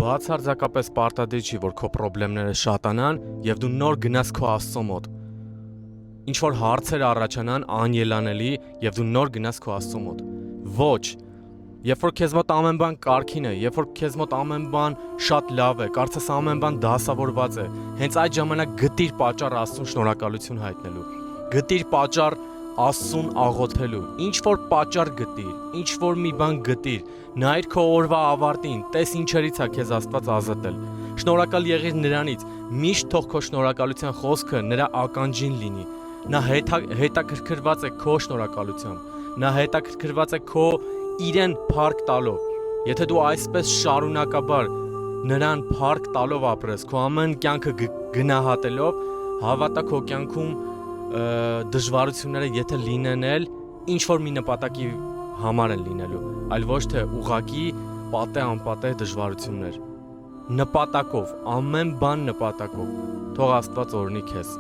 Բացարձակապես պարտադիր չի, որ քո խնդիրները շատանան եւ դու նոր գնաս քո Աստծո մոտ։ Ինչ որ հարցեր առաջանան անելանելի եւ դու նոր գնաս քո Աստծո մոտ։ Ոչ։ Երբ որ քեզ մոտ ամեն բան կարգին է, երբ որ քեզ մոտ ամեն բան շատ լավ է, կարծես ամեն բան դասավորված է, հենց այդ ժամանակ գտիր պատճառ Աստծուն շնորհակալություն հայտնելու։ Գտիր պատճառ Աստծուն աղոթելու, ինչ որ պատճառ գտիր, ինչ որ մի բան գտիր, նայիր քո օրվա ավարտին, տես ինչերից է քեզ Աստված ազատել։ Շնորհակալ եղիր նրանից, միշտ թող քո շնորհակալության խոսքը նրա ականջին լինի։ Նա հետաքրքրված է քո շնորհակալությամբ, նա հետաքրքրված է քո իրեն փառք տալով։ Եթե դու այսպես շարունակաբար նրան փառք տալով ապրես, քո ամեն կյանքը գնահատելով, հավատա քո կյանքում դժվարությունները եթե լինեն էլ ինչ որ մի նպատակի համար են լինելու, այլ ոչ թե ուղղակի պատե անպատե դժվարություններ։ Նպատակով, ամեն բան նպատակով։ Թող Աստված օրհնի քեզ։